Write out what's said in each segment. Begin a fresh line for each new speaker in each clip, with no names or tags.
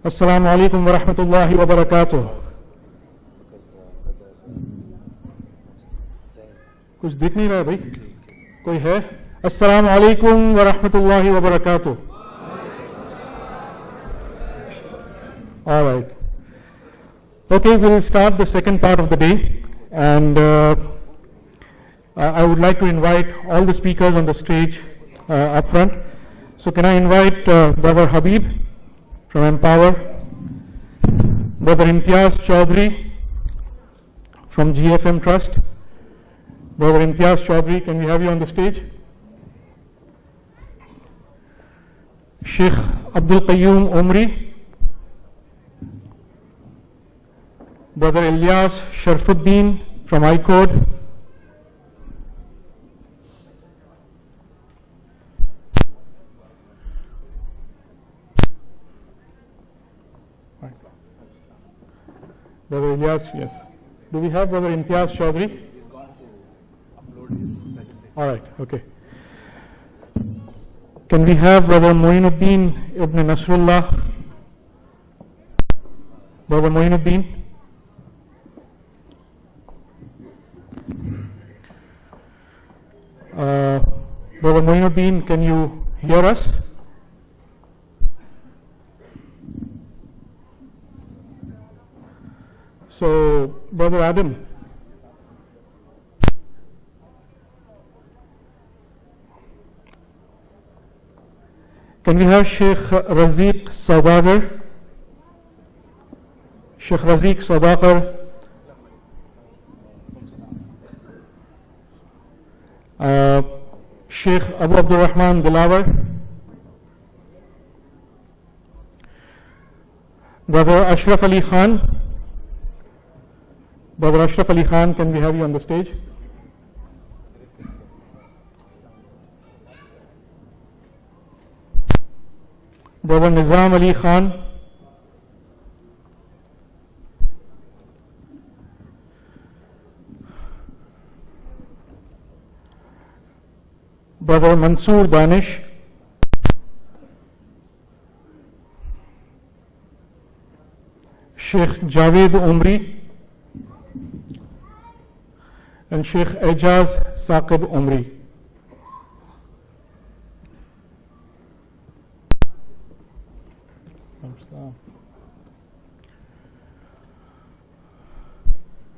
Assalamu alaikum wa rahmatullahi wa barakatuh. कुछ दिख नहीं रहा है भाई, कोई है? Assalamu alaikum wa rahmatullahi wa barakatuh. All right. Okay, we'll start the second part of the day, and I would like to invite all the speakers on the stage up front. So can I invite Brother Habeeb from Empower, Brother Imtiaz Chaudhry from GFM Trust. Brother Imtiaz Chaudhry, can we have you on the stage? Sheikh Abdul Qayyum Umri, Brother Ilyas Sharfuddin from iCode, Brother Ilyas, yes. Do we have Brother Imtiaz Chaudhry?
He's gone to upload his presentation.
All right, okay. Can we have Brother Moinuddin Ibn Nasrullah? Brother Moinuddin? Brother Moinuddin, can you hear us? So, Brother Adam. Can we have Sheikh Raziq Saudagar? Sheikh Raziq Saudagar. Sheikh Abu Abdul Rahman Dilawar. Brother Ashraf Ali Khan. Brother Ashraf Ali Khan, can we have you on the stage? Brother Nizam Ali Khan. Brother Mansoor Danish. Sheikh Javed Umri. And Sheikh Ejaz Saqib Umri.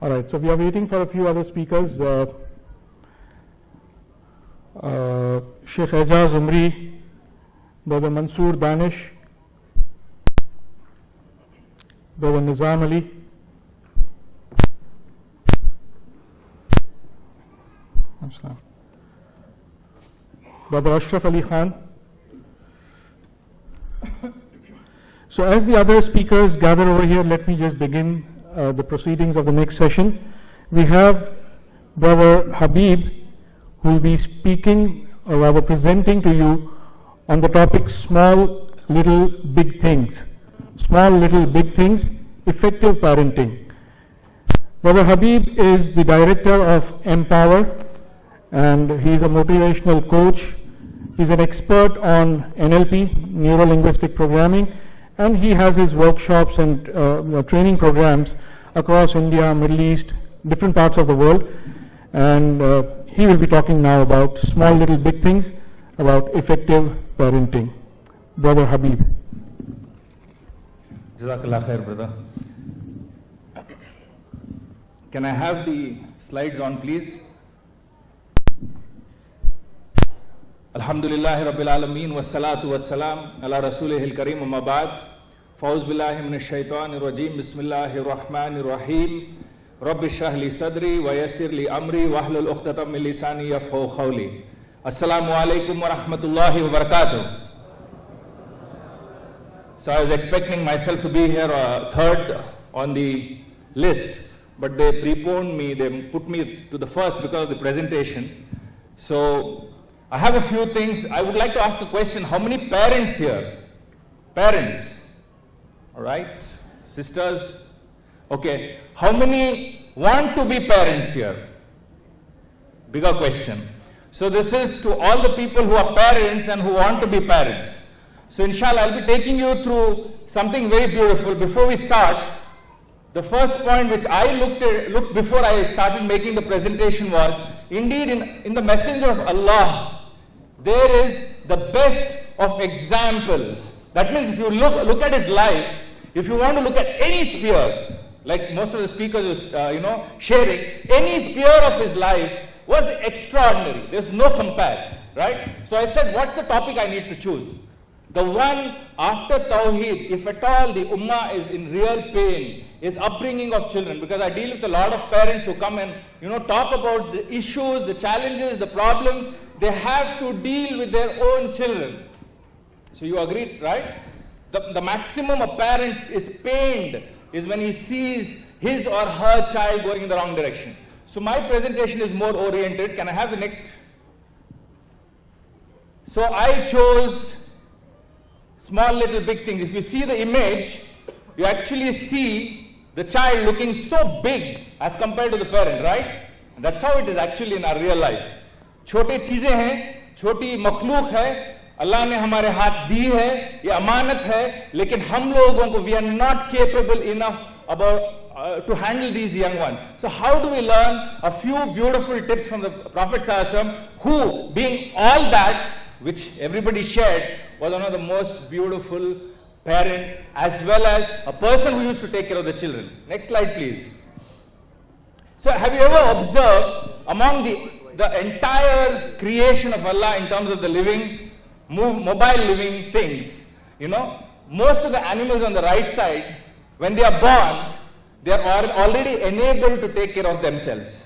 All right, so we are waiting for a few other speakers. Sheikh Ejaz Umri, Brother Mansoor Danish, Brother Nizam Ali. Brother Ashraf Ali Khan. So as the other speakers gather over here, let me just begin the proceedings of the next session. We have Brother Habeeb, who will be speaking or rather presenting to you on the topic small little big things. Small little big things, effective parenting. Brother Habeeb is the director of Empower, and he is a motivational coach. He's an expert on NLP, neuro-linguistic programming, and he has his workshops and training programs across India, Middle East, different parts of the world. And he will be talking now about small little big things, about effective parenting. Brother Habeeb.
Jazakallah khair, brother. Can I have the slides on, please? Alhamdulillahi Rabbil Alameen, wassalatu wassalam ala rasulihil kareem, amma ba'd. Fa'uz billahi minash shaitanir rajim, bismillahir rahmanir rahim. Rabbi shrah li sadri wa yassir li amri wahlul uqdatam min lisani yafqahu qawli. Assalamu alaikum wa rahmatullahi wa barakatuh. So I was expecting myself to be here third on the list, but they preponed me, they put me to the first because of the presentation. So I have a few things. I would like to ask a question. How many parents here? Parents? All right. Sisters? Okay. How many want to be parents here? Bigger question. So this is to all the people who are parents and who want to be parents. So inshallah, I'll be taking you through something very beautiful. Before we start, the first point which I looked before I started making the presentation was, indeed in the messenger of Allah, there is the best of examples. That means if you look at his life, if you want to look at any sphere, like most of the speakers was sharing, any sphere of his life was extraordinary. There's no compare, right? So I said, what's the topic I need to choose? The one after Tawheed, if at all the Ummah is in real pain, is upbringing of children. Because I deal with a lot of parents who come and talk about the issues, the challenges, the problems they have to deal with their own children. So you agree, right? The maximum a parent is pained is when he sees his or her child going in the wrong direction. So my presentation is more oriented. Can I have the next? So I chose small little big things. If you see the image, you actually see the child looking so big as compared to the parent, right? And that's how it is actually in our real life. छोटे चीजें हैं, छोटी मखलूक है, अल्लाह ने हमारे हाथ दी है, ये अमानत है, लेकिन हम लोगों को we are not capable enough about to handle these young ones. So how do we learn a few beautiful tips from the Prophet ﷺ, who, being all that which everybody shared, was one of the most beautiful parent as well as a person who used to take care of the children. Next slide, please. So have you ever observed among the entire creation of Allah in terms of the living, mobile living things, most of the animals on the right side, when they are born, they are already enabled to take care of themselves.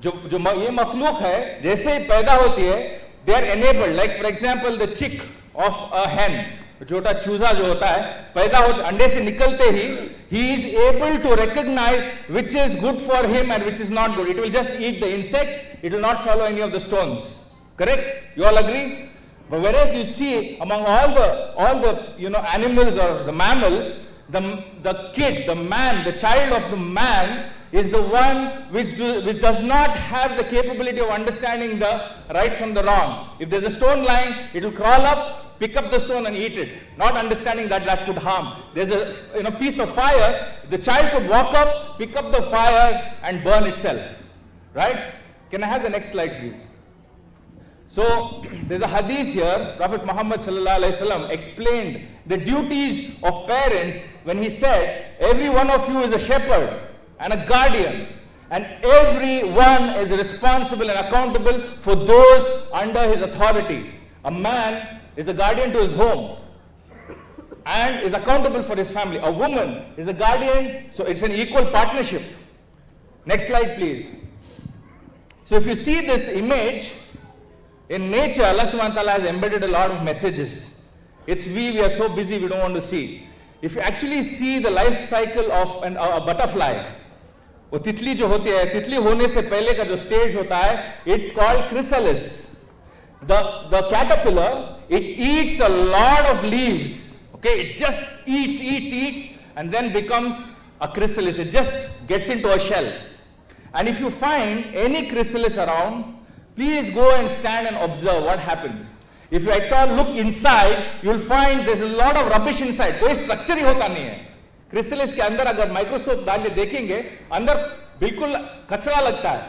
जो ये मखलूक है, जैसे ही पैदा होती है, they are enabled. Like for example, the chick of a hen, छोटा चूजा जो होता है, पैदा होते अंडे से निकलते ही, he is able to recognize which is good for him and which is not good. It will just eat the insects. It will not swallow any of the stones. Correct? You all agree? But whereas you see among all the animals or the mammals, the kid, the man, the child of the man is the one which does not have the capability of understanding the right from the wrong. If there's a stone lying, it will crawl up, pick up the stone and eat it, not understanding that could harm. There's a piece of fire, the child could walk up, pick up the fire and burn itself. Right? Can I have the next slide, please? So there's a hadith here. Prophet Muhammad sallalahu alaihi wasallam explained the duties of parents when he said, every one of you is a shepherd and a guardian, and everyone is responsible and accountable for those under his authority. A man is a guardian to his home and is accountable for his family. A woman is a guardian, so it's an equal partnership. Next slide, please. So if you see this image, in nature, Allah subhanahu wa ta'ala has embedded a lot of messages. We are so busy, we don't want to see. If you actually see the life cycle of a butterfly, वो तितली जो होती है, तितली होने से पहले का जो stage होता है, it's called chrysalis. The caterpillar, it eats a lot of leaves. Okay, it just eats, and then becomes a chrysalis. It just gets into a shell. And if you find any chrysalis around, please go and stand and observe what happens. If you at all look inside, you'll find there's a lot of rubbish inside. कोई structure ही होता नहीं है. Chrysalis के अंदर अगर microscope डाल के देखेंगे, अंदर बिल्कुल कचरा लगता है.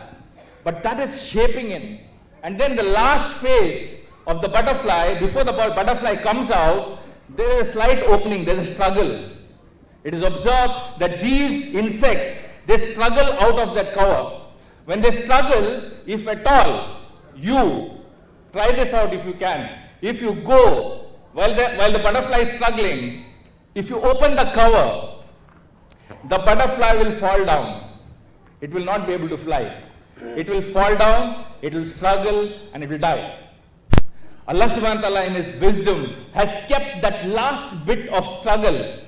But that is shaping in. And then the last phase of the butterfly, before the butterfly comes out, there is a slight opening, there is a struggle. It is observed that these insects, they struggle out of that cover. When they struggle, if at all, you try this out if you can. If you go while the butterfly is struggling, if you open the cover, the butterfly will fall down. It will not be able to fly. It will fall down, it will struggle, and it will die. Allah subhanahu wa ta'ala in His wisdom has kept that last bit of struggle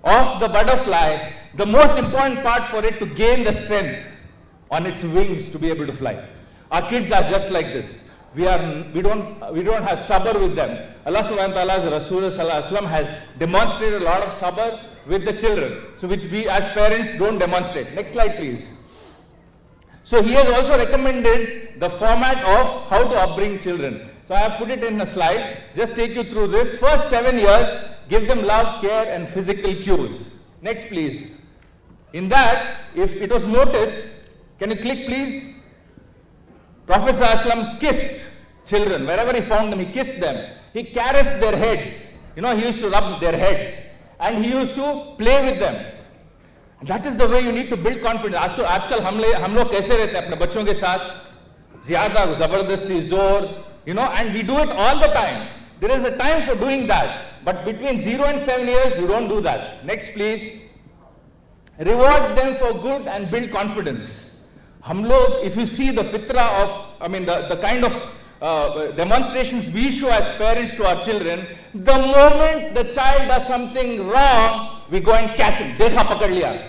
of the butterfly, the most important part for it to gain the strength on its wings to be able to fly. Our kids are just like this. We don't have sabr with them. Allah subhanahu wa ta'ala's Rasul sallallahu alaihi wasallam has demonstrated a lot of sabr with the children, so which we as parents don't demonstrate. Next slide, please. So he has also recommended the format of how to upbring children. So So I have put it in a slide. Just take you through this. First 7 years, give them love, care and physical cues. Next please. In that, if it was noticed, can you click please? Prophet ﷺ kissed children. Wherever he found them, he kissed them. He caressed their heads. You know, he used to rub their heads. And he used to play with them. That is the way you need to build confidence. आजकल हम लोग कैसे रहते हैं अपने बच्चों के साथ? ज़्यादा ज़बरदस्ती जोर, you know, and we do it all the time. There is a time for doing that. But between 0 and 7 years, you don't do that. Next please. Reward them for good and build confidence. हम लोग, if you see the fitra of, the kind of demonstrations we show as parents to our children, the moment the child does something wrong, we go and catch him. Dekha pakad liya.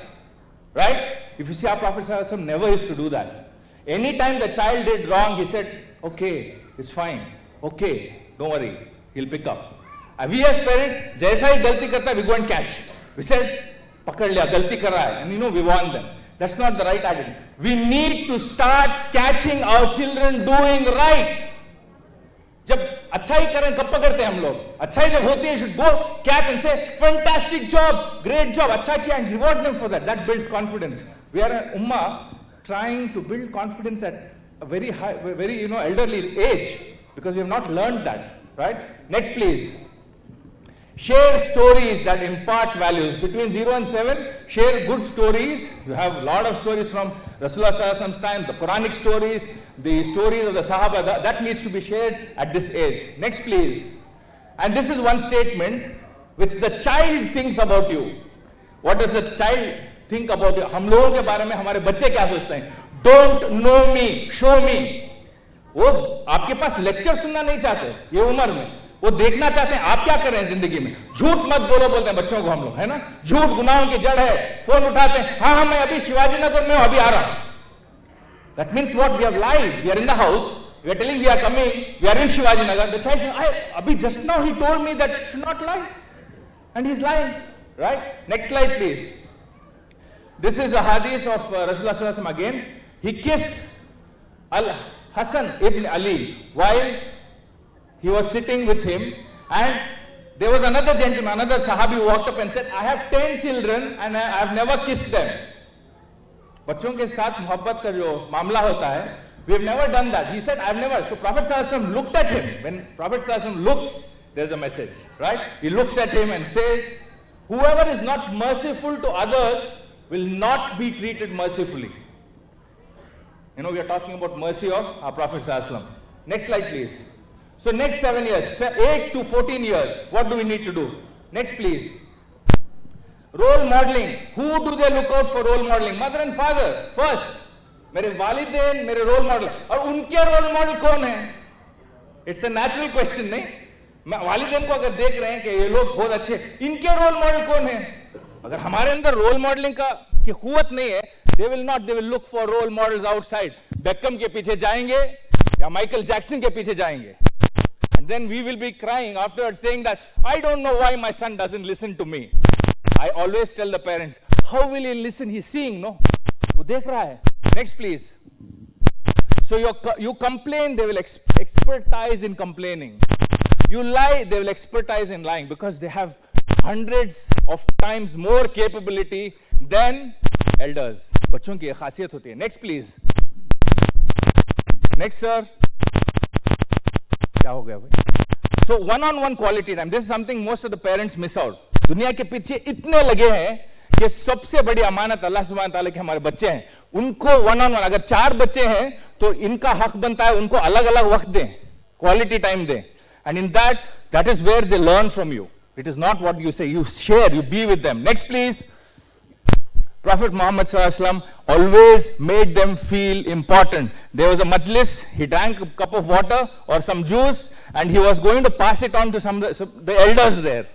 Right? If you see, our Prophet ﷺ never used to do that. Anytime the child did wrong, he said, okay, it's fine. Okay, don't worry, he'll pick up. And we as parents, jaisa hi galti karta, we go and catch. We said, pakad liya, galti kar raha hai. And you know, we warn them. That's not the right attitude. We need to start catching our children doing right. जब अच्छाई करें कब पकड़ते हैं हम लोग? अच्छाई जब होती है, should go catch and say, fantastic job, great job, अच्छा किया, and reward them for that. That builds confidence. We are an ummah trying to build confidence at a very high, very elderly age, because we have not learned that. Right? Next, please. Share stories that impart values. Between 0 and 7, share good stories. You have a lot of stories from Rasulullah Sallallahu Alaihi Wasallam's time, the Quranic stories, the stories of the Sahaba. That needs to be shared at this age. Next, please. And this is one statement which the child thinks about you. What does the child think about you? हम लोगों के बारे में हमारे बच्चे क्या सोचते हैं? Don't know me, show me. वो आपके पास लेक्चर सुनना नहीं चाहते ये उम्र में. वो देखना चाहते हैं आप क्या कर रहे हैं जिंदगी में. झूठ मत बोलो बोलते हैं बच्चों को हम लोग, है ना. झूठ गुनाहों की जड़ है. फोन उठाते हैं, हाँ मैं अभी शिवाजी नगर में अभी आ रहा हूं. That means what? We have lied. We are in the house. We are telling we are coming. We are in Shivaji Nagar. The child says, abhi just now he told me that I should not lie. And he's lying. Right? Next slide please. This is a hadith of Rasulullah Sallallahu Alaihi Wasallam again. He kissed Al-Hasan ibn Ali while he was sitting with him, and there was another gentleman, another Sahabi who walked up and said, I have 10 children and I have never kissed them. बच्चों के साथ मोहब्बत का जो मामला होता है, we have never done that. He said, I have never. So Prophet Sallallahu Alaihi Wasallam looked at him. When Prophet Sallallahu Alaihi Wasallam looks, there's a message, right? He looks at him and says, whoever is not merciful to others will not be treated mercifully. You know, we are talking about mercy of our Prophet Sallallahu Alaihi Wasallam. Next slide please. So next 7 years, 8 to 14 years, what do we need to do? Next please. Role modeling. Who do they look out for role modeling? Mother and father first. मेरे वालिदैन मेरे role model. और उनके role model कौन है? It's a natural question, नहीं? वालिदैन को अगर देख रहे हैं कि ये लोग बहुत अच्छे, इनके रोल मॉडल कौन है? अगर हमारे अंदर रोल मॉडलिंग की कुव्वत नहीं है, they will look for role models outside. Become के पीछे जाएंगे या माइकल जैक्सन के पीछे जाएंगे. And then we will be crying afterwards saying that I don't know why my son doesn't listen to me. I always tell the parents, how will he listen? He's seeing, no? वो देख रहा है. Next please. So you complain, they will expertise in complaining. You lie, they will expertise in lying, because they have hundreds of times more capability than elders. बच्चों की ये खासियत होती है. Next please. Next sir. क्या हो गया भाई? So one-on-one quality time. This is something most of the parents miss out. दुनिया के पीछे इतने लगे हैं कि सबसे बड़ी अमानत अल्लाह सुब्हान ताला के हमारे बच्चे हैं. उनको one-on-one, अगर 4 बच्चे हैं तो इनका हक बनता है उनको अलग-अलग वक्त दें, quality time दें. And in that is where they learn from you. It is not what you say. You share, you be with them. Next please. Prophet Muhammad Sallallahu Alaihi Wasallam always made them feel important. There was a majlis, he drank a cup of water or some juice and he was going to pass it on to the elders there.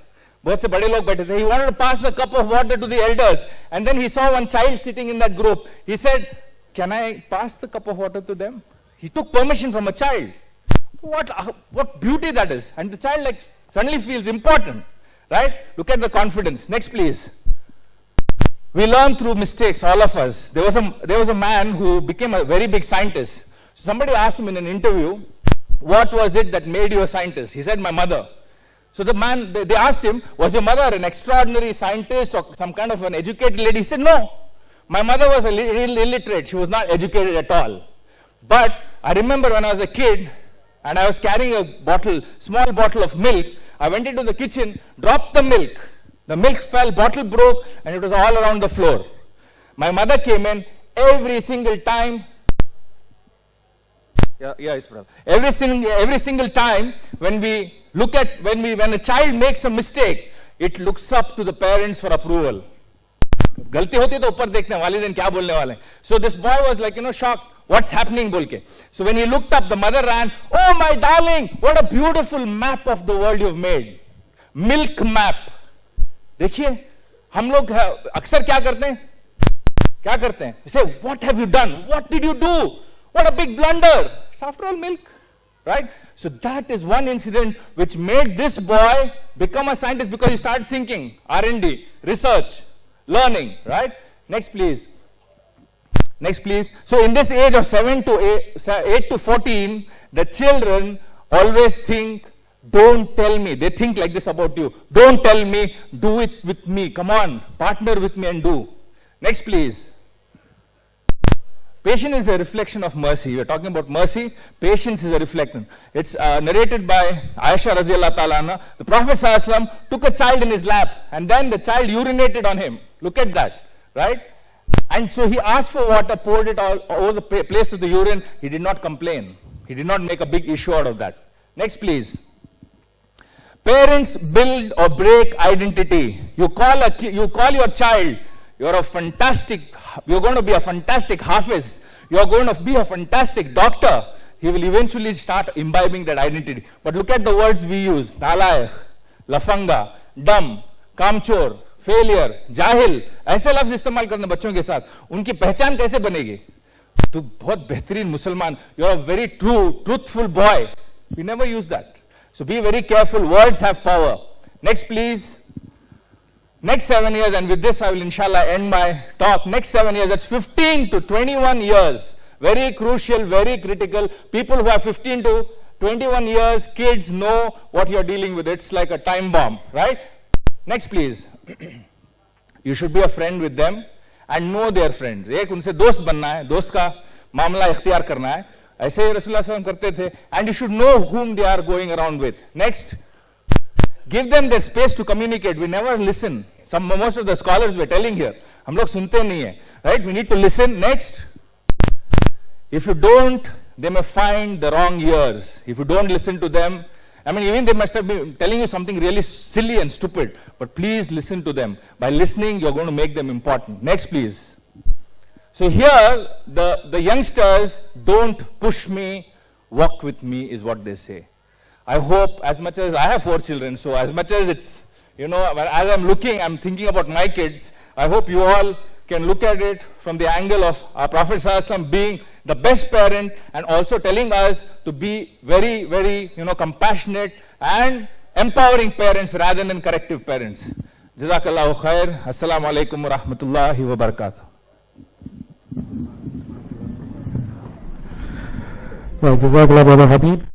बहुत से बड़े लोग बैठे थे. He wanted to pass the cup of water to the elders, and then he saw one child sitting in that group. He said, can I pass the cup of water to them? He took permission from a child. What beauty that is. And the child suddenly feels important, right? Look at the confidence. Next please. We learn through mistakes, all of us. There was a man who became a very big scientist. Somebody asked him in an interview, what was it that made you a scientist? He said, my mother. So the man, they asked him, was your mother an extraordinary scientist or some kind of an educated lady? He said, no. My mother was illiterate. She was not educated at all. But I remember when I was a kid and I was carrying a small bottle of milk, I went into the kitchen, dropped the milk. The milk fell, bottle broke, and it was all around the floor. My mother came in every single time. Every single time when a child makes a mistake, it looks up to the parents for approval. गलती होती तो ऊपर देखते हैं वालिदैन क्या बोलने वाले हैं. So this boy was like, shocked. What's happening बोल के. So when he looked up, the mother ran. Oh my darling, what a beautiful map of the world you've made. Milk map. देखिए, हम लोग अक्सर क्या करते हैं? You say, what have you done? What did you do? What a big blunder. It's after all milk, right? So that is one incident which made this boy become a scientist because he started thinking, R&D, research, learning, right? Next, please. So in this age of 8 to 14, the children always think, don't tell me. They think like this about you. Don't tell me, do it with me. Come on, partner with me and do. Next, please. Patience is a reflection of mercy. We are talking about mercy. Patience is a reflection. It's narrated by Aisha Radhiyallahu Ta'ala Anha. The Prophet ﷺ took a child in his lap and then the child urinated on him. Look at that, right? And so he asked for water, poured it all over the place of the urine. He did not complain. He did not make a big issue out of that. Next, please. Parents build or break identity. You call your child, you're going to be a fantastic hafiz. You're going to be a fantastic doctor. He will eventually start imbibing that identity. But look at the words we use. Nalaikh, lafanga, dumb, kamchor, failure, jahil. ऐसे लफ्ज इस्तेमाल करने बच्चों के साथ. उनकी पहचान कैसे बनेगी? तू बहुत बेहतरीन मुसलमान. You're a very truthful boy. We never use that. So be very careful. Words have power. Next, please. Next 7 years, and with this I will inshallah end my talk. Next 7 years, that's 15 to 21 years. Very crucial, very critical. People who are 15 to 21 years, kids know what you're dealing with. It's like a time bomb, right? Next, please. You should be a friend with them and know their friends. एक उनसे दोस्त बनना है, दोस्त का मामला इख्तियार करना है. ऐसे ही रसूलुल्लाह सल्लल्लाहु अलैहि वसल्लम करते थे. And you should know whom they are going around with. Next. Give them their space to communicate. We never listen. Most of the scholars were telling here. हम लोग सुनते नहीं हैं, right? We need to listen. Next. If you don't, they may find the wrong ears. If you don't listen to them, I mean, even they must have been telling you something really silly and stupid. But please listen to them. By listening, you're going to make them important. Next, please. So here, the youngsters, don't push me, walk with me, is what they say. I hope, as much as I have 4 children, so as much as it's, as I'm thinking about my kids, I hope you all can look at it from the angle of our Prophet ﷺ being the best parent and also telling us to be very, very, compassionate and empowering parents rather than corrective parents. Jazakallahu khair. Assalamu alaikum wa rahmatullahi wa barakatuh.
Jazakallah, Brother Habeeb.